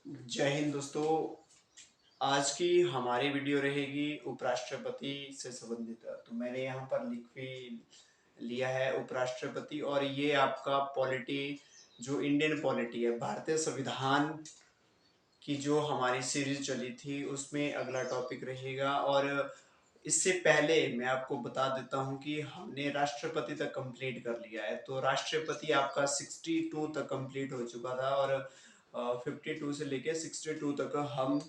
जय हिंद दोस्तों। आज की हमारी वीडियो रहेगी उपराष्ट्रपति से संबंधित। तो मैंने यहाँ पर लिख भी लिया है उपराष्ट्रपति, और ये आपका पॉलिटी जो इंडियन पॉलिटी है, भारतीय संविधान की जो हमारी सीरीज चली थी उसमें अगला टॉपिक रहेगा। और इससे पहले मैं आपको बता देता हूं कि हमने राष्ट्रपति तक कंप्लीट कर लिया है। तो राष्ट्रपति आपका 62 तक कंप्लीट हो चुका था, और 52 से लेके 62 तक हम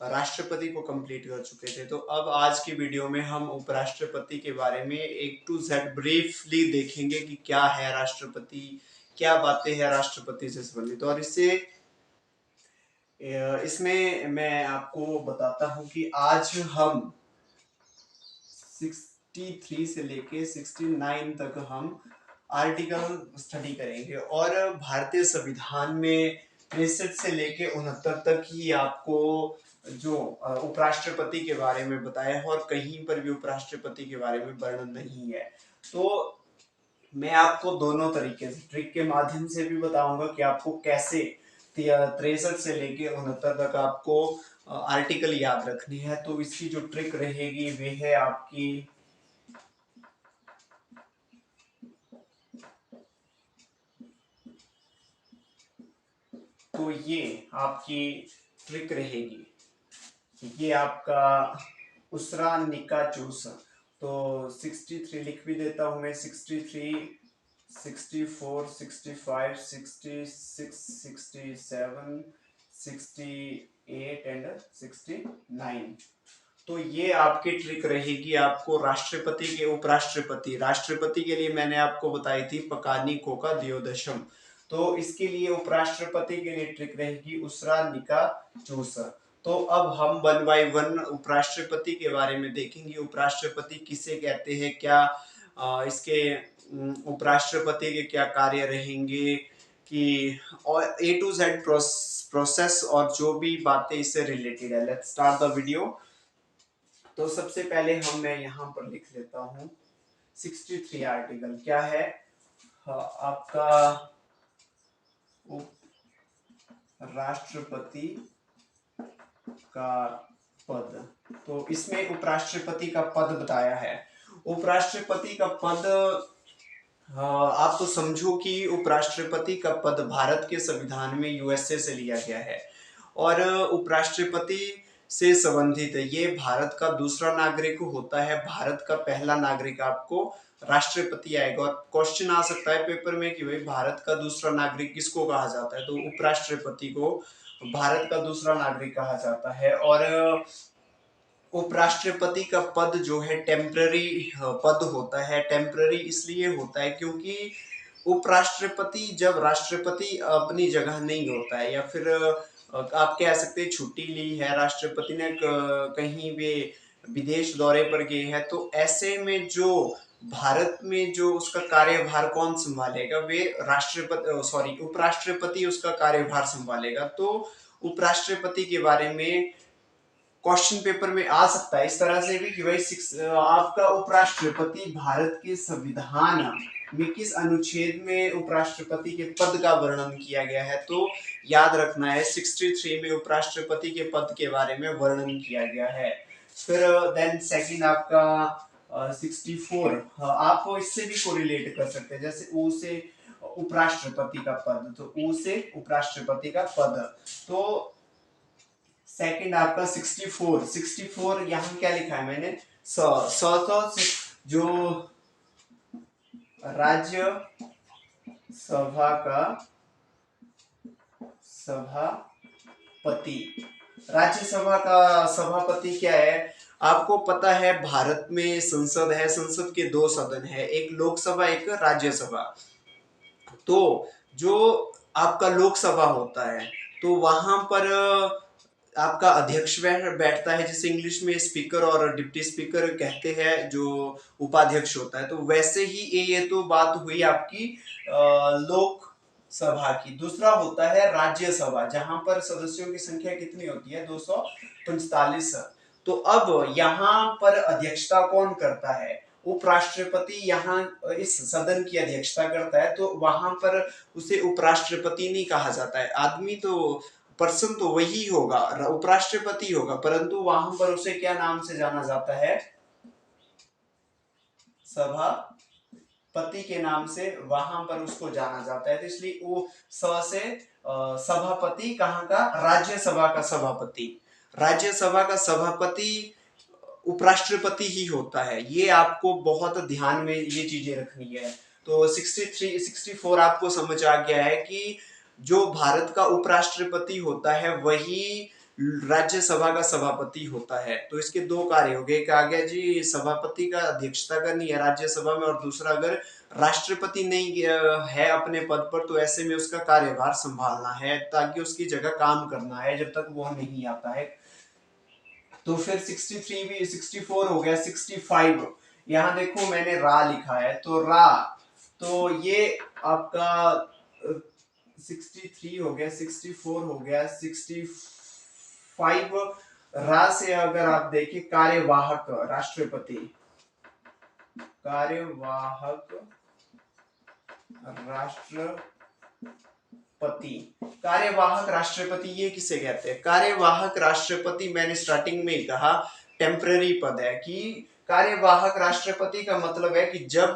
राष्ट्रपति को कंप्लीट कर चुके थे। तो अब आज की वीडियो में हम उपराष्ट्रपति के बारे में एक टू जेड ब्रीफली देखेंगे कि क्या है राष्ट्रपति, क्या बातें हैं राष्ट्रपति से संबंधित। और इसमें मैं आपको बताता हूं कि आज हम 63 से लेके 69 तक हम आर्टिकल स्टडी करेंगे, और भारतीय संविधान में 63 से लेके 69 तक ही आपको जो उपराष्ट्रपति के बारे में बताया है, और कहीं पर भी उपराष्ट्रपति के बारे में वर्णन नहीं है। तो मैं आपको दोनों तरीके से ट्रिक के माध्यम से भी बताऊंगा कि आपको कैसे 63 से लेके 69 तक आपको आर्टिकल याद रखनी है। तो इसकी जो ट्रिक रहेगी वे है आपकी, तो ये आपकी ट्रिक रहेगी, ये आपका उसरा निका चूस। तो 63 लिख भी देता हूं मैं। 63, 64, 65, 66, 67, 68 एंड 69। तो ये आपकी ट्रिक रहेगी आपको राष्ट्रपति के उपराष्ट्रपति। राष्ट्रपति के लिए मैंने आपको बताई थी पकानी कोका दियोदशम। तो इसके लिए उपराष्ट्रपति के लिए ट्रिक रहेगी उसरा निका चूस। तो अब हम वन बाय वन उपराष्ट्रपति के बारे में देखेंगे। उपराष्ट्रपति किसे कहते हैं, क्या इसके उपराष्ट्रपति के क्या कार्य रहेंगे, कि और ए टू जेड प्रोसेस और जो भी बातें इससे रिलेटेड है। Let's start the video. तो सबसे पहले मैं यहाँ पर लिख लेता हूँ 63 आर्टिकल क्या है। आपका राष्ट्रपति का पद। तो इसमें उपराष्ट्रपति का पद बताया है। उपराष्ट्रपति का पद, आप तो समझो कि उपराष्ट्रपति का पद भारत के संविधान में यूएसए से लिया गया है, और उपराष्ट्रपति से संबंधित है। ये भारत का दूसरा नागरिक होता है। भारत का पहला नागरिक आपको राष्ट्रपति आएगा। और क्वेश्चन आ सकता है पेपर में कि भाई भारत का दूसरा नागरिक किसको कहा जाता है, तो उपराष्ट्रपति को भारत का दूसरा नागरिक कहा जाता है। और उपराष्ट्रपति का पद जो है टेम्पररी पद होता है। टेम्पररी इसलिए होता है क्योंकि उपराष्ट्रपति जब राष्ट्रपति अपनी जगह नहीं होता है, या फिर आप कह सकते हैं छुट्टी ली है, राष्ट्रपति ने कहीं भी विदेश दौरे पर गए हैं, तो ऐसे में जो भारत में जो उसका कार्यभार कौन संभालेगा, वे राष्ट्रपति सॉरी उपराष्ट्रपति उसका कार्यभार संभालेगा। तो उपराष्ट्रपति के बारे में क्वेश्चन पेपर में आ सकता है इस तरह से भी कि भाई आपका उपराष्ट्रपति भारत के संविधान में किस अनुच्छेद में उपराष्ट्रपति के पद का वर्णन किया गया है। तो याद रखना है 63 में उपराष्ट्रपति के पद के बारे में वर्णन किया गया है। फिर देन सेकंड आपका 64, आप इससे भी कोरिलेट कर सकते हैं, जैसे ऊ से उपराष्ट्रपति का पद, तो ऊ से उपराष्ट्रपति का पद। तो सेकंड आपका 64 यहाँ क्या लिखा है मैंने, जो राज्य सभा का सभापति। राज्यसभा का सभापति क्या है, आपको पता है भारत में संसद है। संसद के दो सदन है, एक लोकसभा एक राज्यसभा। तो जो आपका लोकसभा होता है, तो वहां पर आपका अध्यक्ष बैठता है, जिसे इंग्लिश में स्पीकर और डिप्टी स्पीकर कहते हैं, जो उपाध्यक्ष होता है। तो वैसे ही ये तो बात हुई आपकी लोक सभा की। दूसरा होता है राज्यसभा, जहां पर सदस्यों की संख्या कितनी होती है, 245। तो अब यहाँ पर अध्यक्षता कौन करता है, उपराष्ट्रपति यहाँ इस सदन की अध्यक्षता करता है। तो वहां पर उसे उपराष्ट्रपति नहीं कहा जाता है। आदमी तो पर्सन तो वही होगा, उपराष्ट्रपति होगा, परंतु वहां पर उसे क्या नाम से जाना जाता है, सभापति के नाम से वहां पर उसको जाना जाता है। तो इसलिए वो स से सभापति कहाँ का, राज्यसभा का सभापति, राज्यसभा का सभापति उपराष्ट्रपति ही होता है। ये आपको बहुत ध्यान में ये चीजें रखनी है। तो 63 64 आपको समझ आ गया है कि जो भारत का उपराष्ट्रपति होता है वही राज्यसभा का सभापति होता है। तो इसके दो कार्य हो गए, एक आ गया जी सभापति का अध्यक्षता करनी है राज्यसभा में, और दूसरा अगर राष्ट्रपति नहीं है अपने पद पर तो ऐसे में उसका कार्यभार संभालना है, ताकि उसकी जगह काम करना है जब तक वो नहीं आता है। तो फिर 63 भी 64 हो गया। 65 यहाँ देखो मैंने रा लिखा है, तो रा, तो ये आपका 63 हो गया, 64 हो गया, 65 रा से अगर आप देखें कार्यवाहक राष्ट्रपति, कार्यवाहक राष्ट्रपति, कार्यवाहक राष्ट्रपति ये किसे कहते हैं, कार्यवाहक राष्ट्रपति मैंने स्टार्टिंग में ही कहा टेम्पररी पद है, कि कार्यवाहक राष्ट्रपति का मतलब है कि जब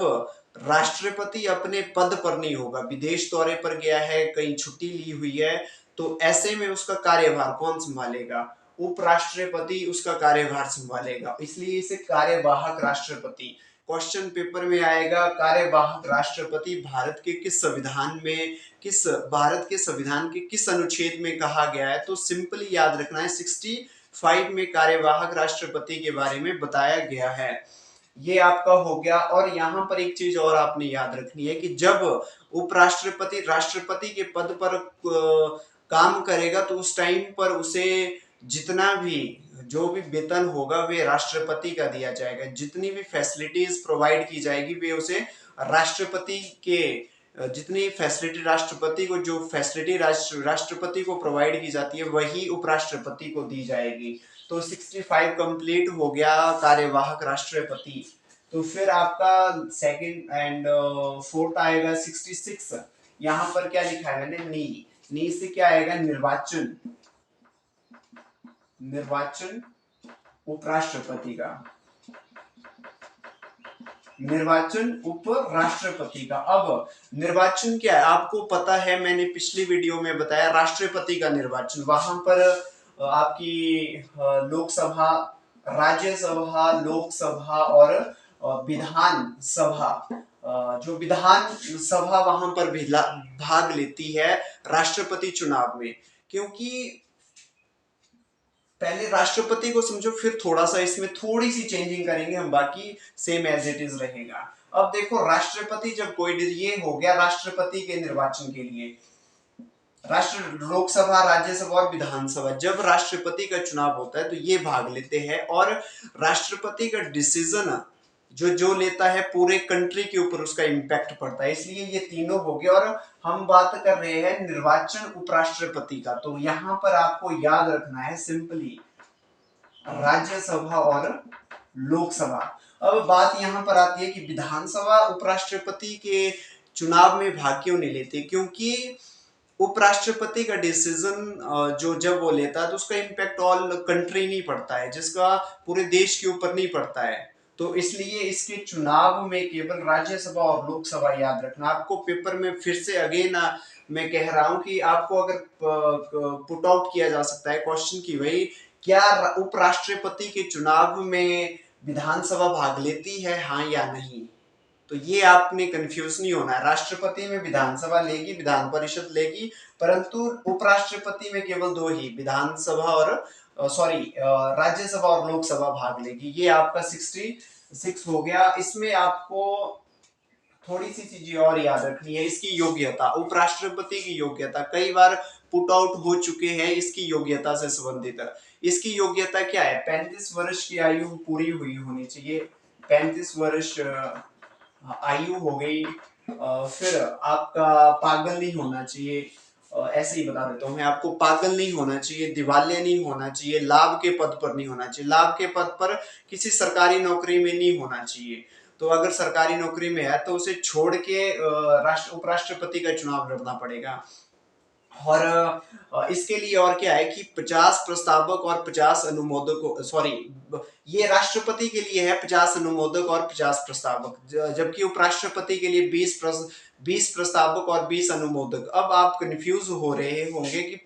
राष्ट्रपति अपने पद पर नहीं होगा, विदेश दौरे पर गया है, कहीं छुट्टी ली हुई है, तो ऐसे में उसका कार्यभार कौन संभालेगा, उपराष्ट्रपति उसका कार्यभार संभालेगा, इसलिए इसे कार्यवाहक राष्ट्रपति। क्वेश्चन पेपर में आएगा कार्यवाहक राष्ट्रपति भारत के किस संविधान में, किस भारत के संविधान के किस अनुच्छेद में कहा गया है, तो सिंपली याद रखना है 65 में कार्यवाहक राष्ट्रपति के बारे में बताया गया है। ये आपका हो गया। और यहाँ पर एक चीज और आपने याद रखनी है कि जब उपराष्ट्रपति राष्ट्रपति के पद पर काम करेगा तो उस टाइम पर उसे जितना भी जो भी वेतन होगा वे राष्ट्रपति का दिया जाएगा, जितनी भी फैसिलिटीज प्रोवाइड की जाएगी वे उसे राष्ट्रपति के, जितनी फैसिलिटी राष्ट्रपति को, जो फैसिलिटी राष्ट्रपति को प्रोवाइड की जाती है वही उपराष्ट्रपति को दी जाएगी। तो 65 कंप्लीट हो गया कार्यवाहक राष्ट्रपति। तो फिर आपका सेकंड एंड फोर्थ आएगा 66। यहाँ पर क्या लिखा है मैंने, नी से क्या आएगा, निर्वाचन, निर्वाचन उपराष्ट्रपति का, निर्वाचन उपराष्ट्रपति का। अब निर्वाचन क्या है आपको पता है, मैंने पिछली वीडियो में बताया राष्ट्रपति का निर्वाचन, वहां पर आपकी लोकसभा, राज्यसभा, लोकसभा और विधान सभा, जो विधान सभा वहां पर भाग लेती है राष्ट्रपति चुनाव में। क्योंकि पहले राष्ट्रपति को समझो, फिर थोड़ा सा इसमें थोड़ी सी चेंजिंग करेंगे हम, बाकी सेम एज इट इज रहेगा। अब देखो राष्ट्रपति जब कोई, ये हो गया राष्ट्रपति के निर्वाचन के लिए, लोकसभा, राज्यसभा और विधानसभा, जब राष्ट्रपति का चुनाव होता है तो ये भाग लेते हैं, और राष्ट्रपति का डिसीजन जो लेता है पूरे कंट्री के ऊपर उसका इंपैक्ट पड़ता है, इसलिए ये तीनों हो गए। और हम बात कर रहे हैं निर्वाचन उपराष्ट्रपति का, तो यहां पर आपको याद रखना है सिंपली राज्यसभा और लोकसभा। अब बात यहां पर आती है कि विधानसभा उपराष्ट्रपति के चुनाव में भाग क्यों नहीं लेते, क्योंकि उपराष्ट्रपति का डिसीजन जो जब वो लेता है तो उसका इम्पैक्ट ऑल कंट्री नहीं पड़ता है, जिसका पूरे देश के ऊपर नहीं पड़ता है। तो इसलिए इसके चुनाव में केवल राज्यसभा और लोकसभा याद रखना। आपको पेपर में फिर से अगेन मैं कह रहा हूं कि आपको अगर पुट आउट किया जा सकता है क्वेश्चन की, भाई क्या उपराष्ट्रपति के चुनाव में विधानसभा भाग लेती है, हाँ या नहीं, तो ये आपने कंफ्यूज नहीं होना है। राष्ट्रपति में विधानसभा लेगी, विधान परिषद लेगी, परंतु उपराष्ट्रपति में केवल दो ही, विधानसभा और राज्यसभा और लोकसभा भाग लेगी। ये आपका 66 हो गया। इसमें आपको थोड़ी सी चीजें और याद रखनी है, इसकी योग्यता, उपराष्ट्रपति की योग्यता कई बार पुट आउट हो चुके हैं इसकी योग्यता से संबंधित। इसकी योग्यता क्या है, 35 वर्ष की आयु पूरी हुई होनी चाहिए, 35 वर्ष आयु हो गई। फिर आपका पागल नहीं होना चाहिए, ऐसे ही बता देता हूँ मैं आपको, पागल नहीं होना चाहिए, दिवालिया नहीं होना चाहिए, लाभ के पद पर नहीं होना चाहिए, लाभ के पद पर किसी सरकारी नौकरी में नहीं होना चाहिए। तो अगर सरकारी नौकरी में है तो उसे छोड़ के उपराष्ट्रपति का चुनाव लड़ना पड़ेगा। और इसके लिए और क्या है कि 50 प्रस्तावक और 50 अनुमोदक, सॉरी, ये राष्ट्रपति के लिए है 50 अनुमोदक और 50 प्रस्तावक, जबकि उपराष्ट्रपति के लिए 20 प्रस्तावक और 20 अनुमोदक। अब आप कंफ्यूज हो रहे होंगे कि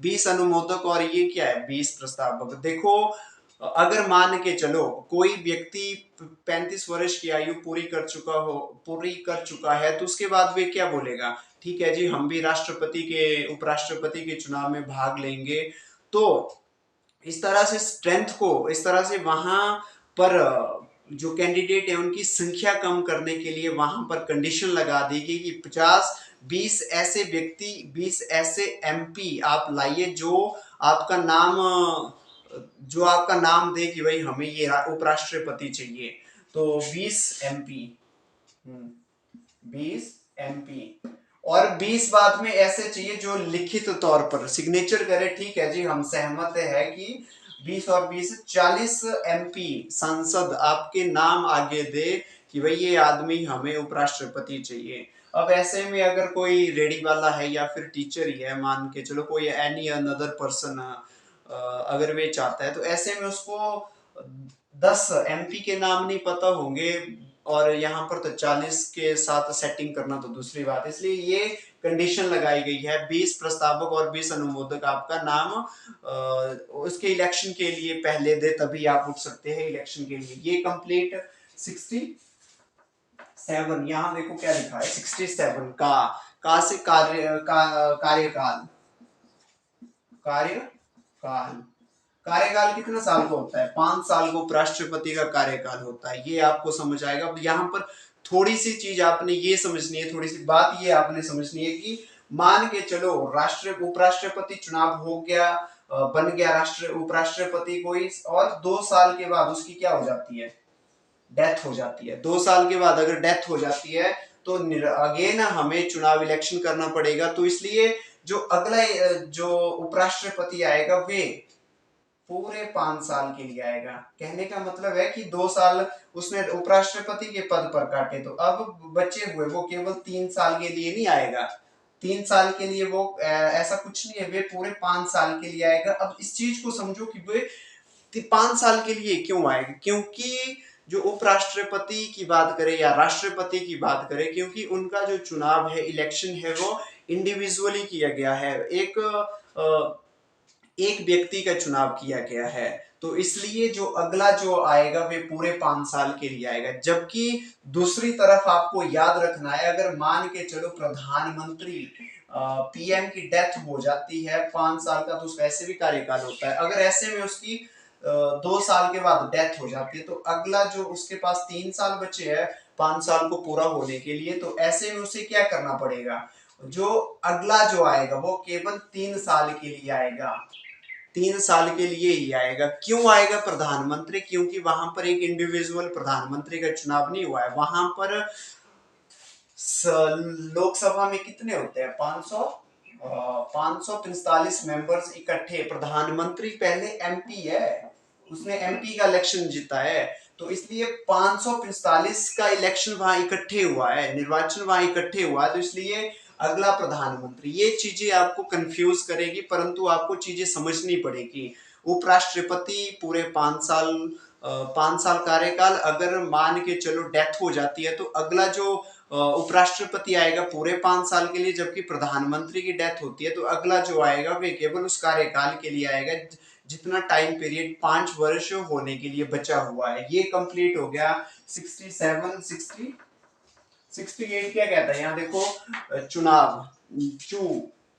20 अनुमोदक और ये क्या है 20 प्रस्तावक। देखो, अगर मान के चलो कोई व्यक्ति 35 वर्ष की आयु पूरी कर चुका है, तो उसके बाद वे क्या बोलेगा, ठीक है जी, हम भी उपराष्ट्रपति के चुनाव में भाग लेंगे। तो इस तरह से स्ट्रेंथ को, इस तरह से वहां पर जो कैंडिडेट है उनकी संख्या कम करने के लिए वहां पर कंडीशन लगा दी गई कि 20 ऐसे व्यक्ति, 20 ऐसे एमपी आप लाइए जो आपका नाम दे कि भाई हमें ये उपराष्ट्रपति चाहिए। तो 20 एमपी और 20 बाद में ऐसे चाहिए जो लिखित तौर पर सिग्नेचर करे, ठीक है जी, हम सहमत है कि 20 और 20 40 एमपी सांसद आपके नाम आगे दे कि भाई ये आदमी हमें उपराष्ट्रपति चाहिए। अब ऐसे में अगर कोई रेडी वाला है या फिर टीचर ही है, मान के चलो कोई एनी अनदर पर्सन अगर वे चाहता है, तो ऐसे में उसको 10 एमपी के नाम नहीं पता होंगे और यहाँ पर तो 40 के साथ सेटिंग करना तो दूसरी बात। इसलिए ये कंडीशन लगाई गई है 20 प्रस्तावक और 20 अनुमोदक आपका नाम उसके इलेक्शन के लिए पहले दे, तभी आप उठ सकते हैं इलेक्शन के लिए। ये कंप्लीट 67, यहाँ देखो क्या लिखा है 67 का से कार्यकाल कार्यकाल कार्यकाल कितने साल को होता है, 5 साल को उपराष्ट्रपति का कार्यकाल होता है, ये आपको समझ आएगा। अब यहाँ पर थोड़ी सी चीज आपने ये समझनी है, थोड़ी सी बात ये आपने समझनी है कि मान के चलो उपराष्ट्रपति चुनाव हो गया, बन गया उपराष्ट्रपति कोई, और 2 साल के बाद उसकी क्या हो जाती है, डेथ हो जाती है। 2 साल के बाद अगर डेथ हो जाती है तो अगेन हमें चुनाव इलेक्शन करना पड़ेगा। तो इसलिए जो अगला जो उपराष्ट्रपति आएगा वे पूरे 5 साल के लिए आएगा। कहने का मतलब है कि 2 साल उसने उपराष्ट्रपति के पद पर काटे, तो अब बचे हुए वो केवल 3 साल के लिए नहीं आएगा, 3 साल के लिए वो ऐसा कुछ नहीं है, वे पूरे 5 साल के लिए आएगा। अब इस चीज को समझो कि वे 5 साल के लिए क्यों आएगा, क्योंकि जो उपराष्ट्रपति की बात करें या राष्ट्रपति की बात करें, क्योंकि उनका जो चुनाव है, इलेक्शन है, वो इंडिविजुअली किया गया है, एक व्यक्ति का चुनाव किया गया है। तो इसलिए जो अगला जो आएगा वे पूरे 5 साल के लिए आएगा। जबकि दूसरी तरफ आपको याद रखना है, अगर मान के चलो प्रधानमंत्री पीएम की डेथ हो जाती है 5 साल का, तो उसका ऐसे भी कार्यकाल होता है, अगर ऐसे में उसकी 2 साल के बाद डेथ हो जाती है, तो अगला जो उसके पास 3 साल बचे हैं 5 साल को पूरा होने के लिए, तो ऐसे में उसे क्या करना पड़ेगा, जो अगला जो आएगा वो केवल 3 साल के लिए आएगा, 3 साल के लिए ही आएगा। क्यों आएगा प्रधानमंत्री, क्योंकि वहां पर एक इंडिविजुअल प्रधानमंत्री का चुनाव नहीं हुआ है, वहां पर लोकसभा में कितने होते हैं 545 मेंबर्स इकट्ठे, प्रधानमंत्री पहले एमपी है, उसने एमपी का इलेक्शन जीता है, तो इसलिए 545 का इलेक्शन वहां इकट्ठे हुआ है, निर्वाचन वहां इकट्ठे हुआ है, तो इसलिए अगला प्रधानमंत्री। ये चीजें आपको कंफ्यूज करेगी, परंतु आपको चीजें समझनी पड़ेगी। उपराष्ट्रपति पूरे 5 साल कार्यकाल, अगर मान के चलो डेथ हो जाती है, तो अगला जो उपराष्ट्रपति आएगा पूरे 5 साल के लिए, जबकि प्रधानमंत्री की डेथ होती है तो अगला जो आएगा वे केवल उस कार्यकाल के लिए आएगा जितना टाइम पीरियड 5 वर्ष होने के लिए बचा हुआ है। ये कंप्लीट हो गया 68 क्या कहता है, यहाँ देखो चुनाव,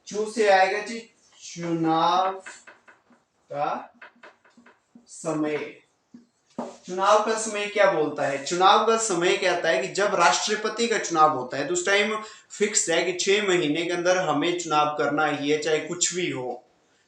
चू से आएगा जी चुनाव का समय। चुनाव का समय क्या बोलता है, चुनाव का समय कहता है कि जब राष्ट्रपति का चुनाव होता है तो उस टाइम फिक्स है कि 6 महीने के अंदर हमें चुनाव करना ही है, चाहे कुछ भी हो,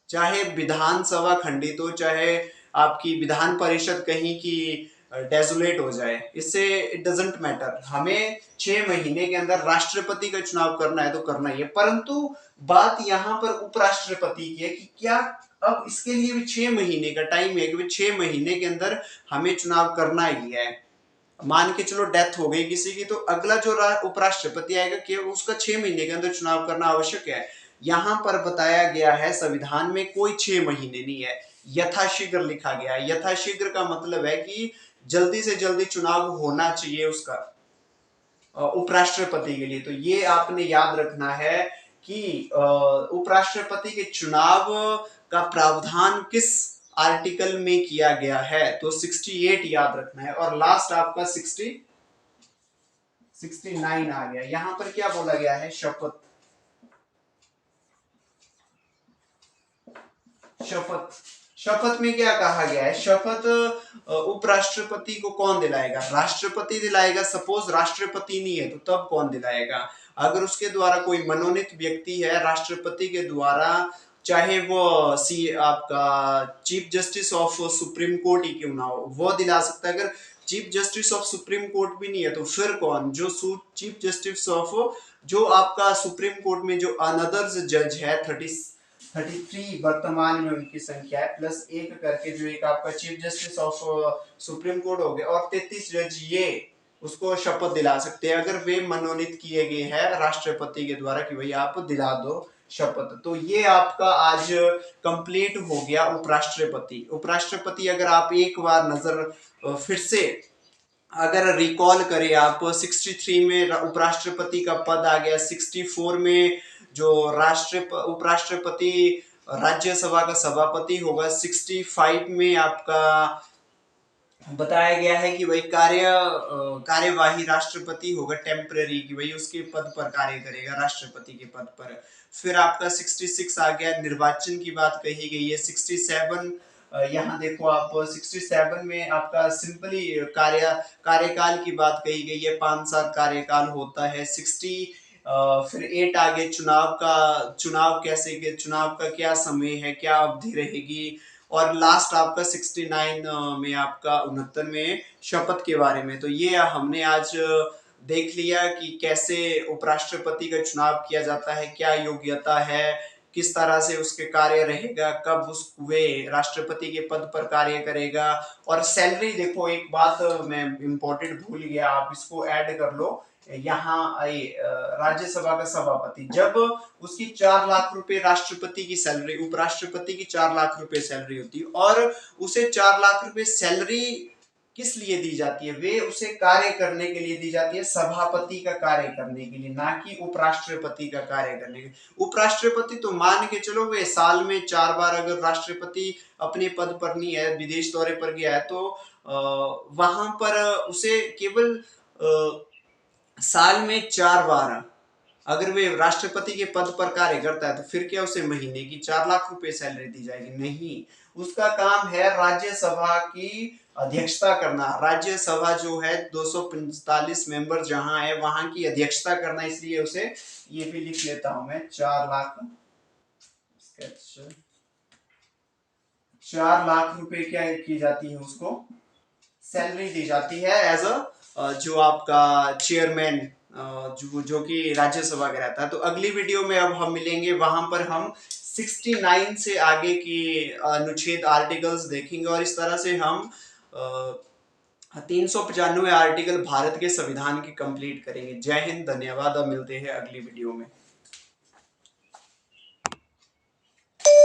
चाहे विधानसभा खंडित हो, चाहे आपकी विधान परिषद कहीं की डेजोलेट हो जाए, इससे इट डजंट मैटर, हमें 6 महीने के अंदर राष्ट्रपति का चुनाव करना है तो करना ही है। परंतु बात यहाँ पर उपराष्ट्रपति की है कि क्या अब इसके लिए भी 6 महीने का टाइम है कि 6 महीने के अंदर हमें चुनाव करना ही है। मान के चलो डेथ हो गई किसी की, तो अगला जो उपराष्ट्रपति आएगा कि उसका 6 महीने के अंदर चुनाव करना आवश्यक है। यहाँ पर बताया गया है संविधान में कोई 6 महीने नहीं है, यथाशीघ्र लिखा गया है। यथाशीघ्र का मतलब है कि जल्दी से जल्दी चुनाव होना चाहिए उसका उपराष्ट्रपति के लिए। तो ये आपने याद रखना है कि उपराष्ट्रपति के चुनाव का प्रावधान किस आर्टिकल में किया गया है, तो 68 याद रखना है। और लास्ट आपका 69 आ गया। यहां पर क्या बोला गया है, शपथ। शपथ शपथ में क्या कहा गया है, शपथ उपराष्ट्रपति को कौन दिलाएगा, राष्ट्रपति दिलाएगा। सपोज राष्ट्रपति नहीं है तो तब कौन दिलाएगा, अगर उसके द्वारा कोई मनोनीत व्यक्ति है राष्ट्रपति के द्वारा, चाहे वो आपका chief justice of supreme court ही क्यों ना हो, वो दिला सकता है। अगर chief justice of supreme court भी नहीं है तो फिर कौन, जो चीफ जस्टिस ऑफ, जो आपका सुप्रीम कोर्ट में जो अनदर जज है 33 वर्तमान में उनकी संख्या है, प्लस एक करके जो एक आपका chief justice of supreme court हो गया, और 33 जज ये उसको शपथ दिला सकते हैं अगर वे मनोनीत किए गए हैं राष्ट्रपति के द्वारा कि भाई आप दिला दो शपथ। तो ये आपका आज कंप्लीट हो गया उपराष्ट्रपति। उपराष्ट्रपति अगर आप एक बार नजर फिर से अगर रिकॉल करें आप, 63 में उपराष्ट्रपति का पद आ गया, 64 में जो उपराष्ट्रपति राज्यसभा का सभापति होगा, 65 में आपका बताया गया है कि भाई कार्यवाही राष्ट्रपति होगा टेम्पररी, कि भाई उसके पद पर कार्य करेगा राष्ट्रपति के पद पर। फिर आपका 66 आ गया, निर्वाचन की बात कही गई है। 67 यहाँ देखो आप, 67 में आपका सिंपली कार्यकाल की बात कही गई है, 5 साल कार्यकाल होता है। 60 फिर 8 आगे चुनाव कैसे के चुनाव का क्या समय है, क्या अवधि रहेगी। और लास्ट आपका 69 में आपका 69 में शपथ के बारे में। तो ये हमने आज देख लिया कि कैसे उपराष्ट्रपति का चुनाव किया जाता है, क्या योग्यता है, किस तरह से उसके कार्य रहेगा, कब वे राष्ट्रपति के पद पर कार्य करेगा। और सैलरी देखो, एक बात मैं इंपॉर्टेंट भूल गया, आप इसको ऐड कर लो। यहाँ राज्यसभा का सभापति जब उसकी 4 लाख रुपए राष्ट्रपति की सैलरी, उपराष्ट्रपति की 4 लाख रुपए सैलरी होती है, और उसे 4 लाख रुपए सैलरी किस लिए दी जाती है, वे उसे कार्य करने के लिए दी जाती है, सभापति का कार्य करने के लिए, ना कि उपराष्ट्रपति का कार्य करने के लिए। उपराष्ट्रपति तो मान के चलो वे साल में 4 बार, अगर राष्ट्रपति अपने पद पर नहीं है, विदेश दौरे पर गया है, तो वहां पर उसे केवल साल में 4 बार अगर वे राष्ट्रपति के पद पर कार्य करता है, तो फिर क्या उसे महीने की 4 लाख रुपए सैलरी दी जाएगी? नहीं, उसका काम है राज्यसभा की अध्यक्षता करना। राज्यसभा जो है 245 मेंबर जहां है वहां की अध्यक्षता करना, इसलिए उसे, ये भी लिख लेता हूं मैं, 4 लाख रुपए क्या की जाती है, उसको सैलरी दी जाती है एज जो आपका चेयरमैन, जो कि राज्यसभा का रहता है। तो अगली वीडियो में अब हम मिलेंगे, वहां पर हम 69 से आगे की अनुच्छेद आर्टिकल्स देखेंगे, और इस तरह से हम 395 आर्टिकल भारत के संविधान की कंप्लीट करेंगे। जय हिंद, धन्यवाद। अब मिलते हैं अगली वीडियो में।